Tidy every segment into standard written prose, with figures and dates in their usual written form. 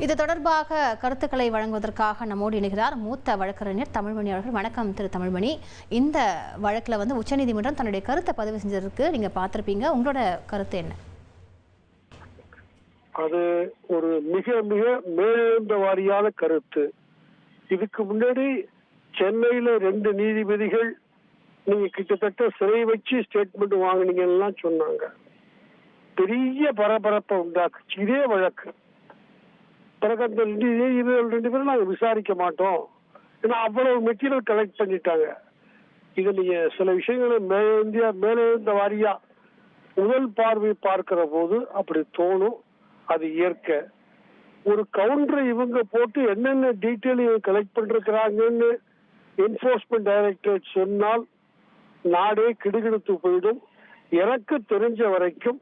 இது தொடர்பாக கருத்துக்களை வழங்குவதற்காக நம்மோடு இணைகிறார் மூத்த வழக்கறிஞர் தமிழ்மணி அவர்கள். வணக்கம் திரு தமிழ்மணி. இந்த வழக்கில் உச்சநீதிமன்றம் தன்னுடைய கருத்தை பதிவு செஞ்சதற்கு நீங்க பார்த்திருப்பீங்க, உங்களோட கருத்து என்ன? அது ஒரு மிக மிக மேலெழுந்த வாரியான கருத்து. இதுக்கு முன்னாடி சென்னையில 2 நீதிபதிகள் நீங்க கிட்டத்தட்ட சிறை வச்சு ஸ்டேட்மெண்ட் வாங்கினீங்கன்னா சொன்னாங்க. பெரிய பரபரப்பை உண்டாக்குச்சு இதே வழக்கு. பிறகு அந்த 2 பேரும் நாங்க விசாரிக்க மாட்டோம், ஏன்னா அவ்வளவு மெட்டீரியல் கலெக்ட் பண்ணிட்டாங்க. இது நீங்க சில விஷயங்களை மேலெழுந்த வாரியா முதல் பார்வை பார்க்கிற போது அப்படி தோணும். அது இயற்கை. ஒரு கவுண்டரை இவங்க போட்டு என்னென்ன டீட்டெயில் கலெக்ட் பண்ணிருக்கிறாங்கன்னு என்போர்ஸ்மெண்ட் டைரக்டரேட் சொன்னால் நாடே கிடுகிடுத்து போயிடும். எனக்கு தெரிஞ்ச வரைக்கும்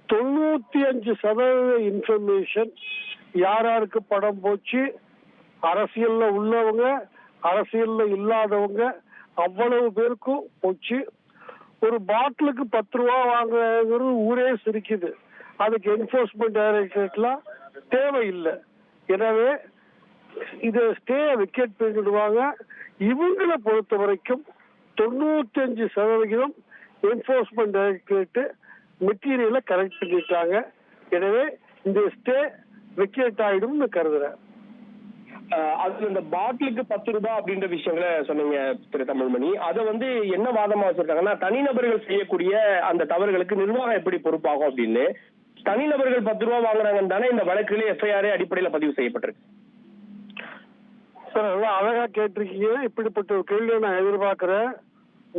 95% இன்ஃபர்மேஷன் யாருக்கு படம் போச்சு, அரசியல்ல உள்ளவங்க அரசியல்ல இல்லாதவங்க அவ்வளவு பேருக்கும் போச்சு. ஒரு பாட்டிலுக்கு 10 ரூபா வாங்குறது ஊரே சிரிக்குது. அதுக்கு என்போர்ஸ்மெண்ட் டைரக்டரேட்லாம் தேவையில்லை. எனவே இதை ஸ்டே விக்கெட் பண்ணிடுவாங்க. இவங்களை பொறுத்த வரைக்கும் 95% என்போர்ஸ்மெண்ட் டைரக்டரேட் மெட்டீரியலை கரெக்ட் பண்ணிட்டாங்க. எனவே இந்த ஸ்டே விக்கெட் ஆயிடும்னு கருதுறேன். அது இந்த பாட்டிலுக்கு 10 ரூபாய் அப்படின்ற விஷயங்களை சொன்னீங்க திரு தமிழ்மணி. அதை என்ன வாதமா வச்சிருக்காங்கன்னா, தனிநபர்கள் செய்யக்கூடிய அந்த தவறுகளுக்கு நிர்வாகம் எப்படி பொறுப்பாகும் அப்படின்னு. தனிநபர்கள் 10 ரூபாய் வாங்குறாங்கன்னு தானே இந்த வழக்கிலே எஃப்ஐஆர் அடிப்படையில் பதிவு செய்யப்பட்டிருக்கு. சார், அதெல்லாம் அழகா கேட்டிருக்கீங்க. இப்படிப்பட்ட ஒரு கேள்வியை நான் எதிர்பார்க்கிறேன்.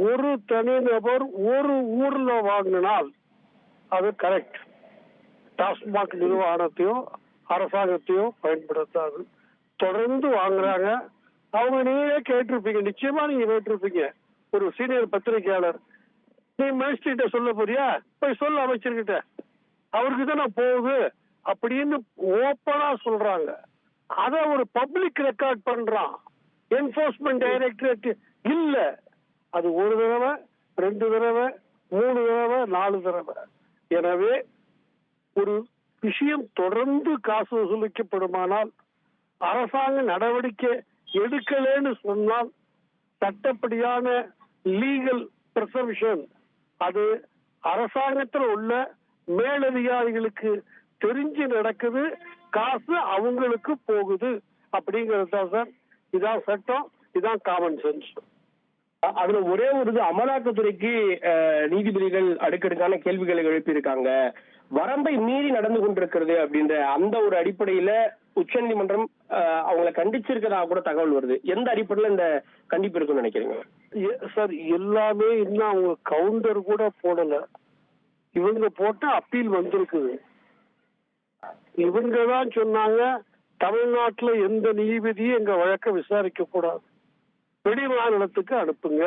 ஒரு தனிநபர் ஒரு ஊர்ல வாங்கினால் அது கரெக்ட். டாஸ்மாக் நிர்வாகத்தையோ அரசாங்கத்தையோ பயன்படுத்தாது. தொடர்ந்து வாங்குறாங்க. அவங்க நீங்களே கேட்டிருப்பீங்க, நிச்சயமா நீங்க கேட்டிருப்பீங்க. ஒரு சீனியர் பத்திரிகையாளர், நீ மினிஸ்டர்கிட்ட சொல்ல போறியா, போய் சொல்ல அமைச்சர்கிட்ட, அவருக்கு தானே போகுது அப்படின்னு ஓப்பனா சொல்றாங்க. அத ஒரு பப்ளிக் ரெக்கார்ட் பண்றான் என்போர்ஸ்மெண்ட் டைரக்டரேட். இல்ல, அது 1 தடவை 2 தடவை 3 தடவை 4 தடவை. எனவே ஒரு விஷயம் தொடர்ந்து காசு வசூலிக்கப்படுமானால், அரசாங்க நடவடிக்கை எடுக்கலன்னு சொன்னால், சட்டப்படியான லீகல் பிரசம்ஷன் அது அரசாங்கத்தில் உள்ள மேலதிகாரிகளுக்கு தெரிஞ்சு நடக்குது, காசு அவங்களுக்கு போகுது அப்படிங்கிறது தான் சார். இதான் சட்டம், இதான் காமன் சென்ஸ். அதுல ஒரே ஒரு அமலாக்கத்துறைக்கு நீதிபதிகள் அடுக்கடுக்கான கேள்விகளை எழுப்பியிருக்காங்க. வரம்பை மீறி நடந்து கொண்டிருக்கிறது அப்படின்ற அந்த ஒரு அடிப்படையில உச்சநீதிமன்றம் அவங்களை கண்டிச்சிருக்கிறதா கூட தகவல் வருது. எந்த அடிப்படையில இந்த கண்டிப்பு இருக்குன்னு நினைக்கிறீங்க சார்? எல்லாமே இன்னும் அவங்க கவுண்டர் கூட போடல. இவங்க போட்ட அப்பீல் வந்திருக்குது. இவங்க தான் சொன்னாங்க, தமிழ்நாட்டுல எந்த நீதிபதியும் எங்க வழக்க விசாரிக்க கூடாது, வெளி மாநிலத்துக்கு அனுப்புங்க.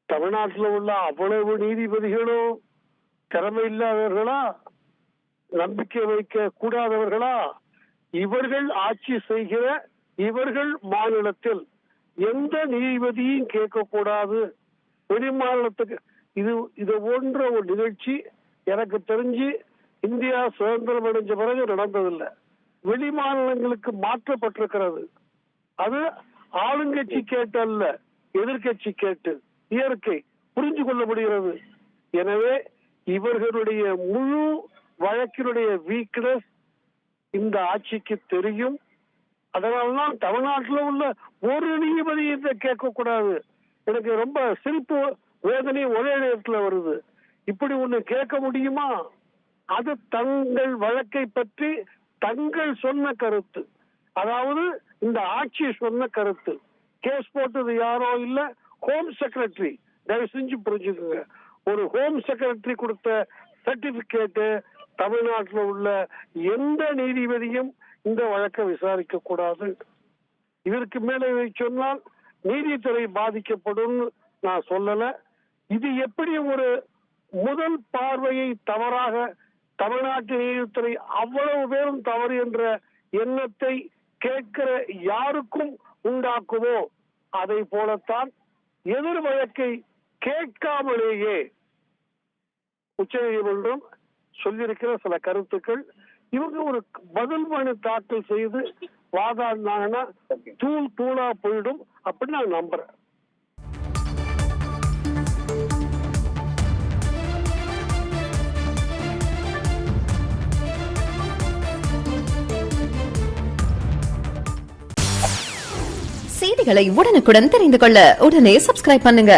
தமிழ்நாட்டில் உள்ள அவ்வளவு நீதிபதிகளும் திறமை இல்லாதவர்களா, நம்பிக்கை வைக்க கூடாதவர்களா? இவர்கள் ஆட்சி செய்கிற இவர்கள் மாநிலத்தில் எந்த நீதிபதியும் கேட்கக்கூடாது, வெளி மாநிலத்துக்கு. இது போன்ற ஒரு நிகழ்ச்சி எனக்கு தெரிஞ்சு இந்தியா சுதந்திரம் அடைஞ்ச பிறகு நடந்ததில்லை. வெளி மாநிலங்களுக்கு மாற்றப்பட்டிருக்கிறது. அது ஆளுங்கட்சி கேட்டு அல்ல, எதிர்கட்சி கேட்டு. இயற்கை புரிஞ்சு கொள்ள முடிகிறது. எனவே இவர்களுடைய முழு வழக்கினுடைய வீக்னஸ் இந்த ஆட்சிக்கு தெரியும். அதனால்தான் தமிழ்நாட்டில் உள்ள ஒரு நீதிபதி இதை கேட்கக்கூடாது. எனக்கு ரொம்ப சிரிப்பு வேதனை ஒரே நேரத்தில் வருது. இப்படி ஒண்ணு கேட்க முடியுமா? அது தங்கள் வழக்கை பற்றி தங்கள் சொன்ன கருத்து, அதாவது இந்த ஆட்சி சொன்ன கருத்து. கேஸ் போட்டது யாரோ இல்ல, ஹோம் செக்ரட்டரி. தயவு செஞ்சு புரிஞ்சுக்கோங்க, ஒரு ஹோம் செக்ரட்டரி கொடுத்த சர்டிபிகேட் தமிழ்நாட்டில் உள்ள எந்த நீதிபதியும் இந்த வழக்கை விசாரிக்க கூடாது. இதற்கு மேலே சொன்னால் நீதித்துறை பாதிக்கப்படும் நான் சொல்லல. இது எப்படி ஒரு முதல் பார்வையை தவறாக தமிழ்நாட்டு நீதித்துறை அவ்வளவு பேரும் தவறு என்ற எண்ணத்தை கேட்கிற யாருக்கும் உண்டாக்குமோ, அதை போலத்தான் எதிர் வழக்கை கேட்காமலேயே உச்சநீதிமன்றம் சொல்லியிருக்கிற சில கருத்துக்கள் இவங்க ஒரு பதில் மனு தாக்கல் செய்து வாதாடினாங்கன்னா தூளா போயிடும் அப்படின்னு நான் நம்புறேன். செய்திகளை உடனுக்குடன் தெரிந்து கொள்ள உடனே சப்ஸ்கிரைப் பண்ணுங்க.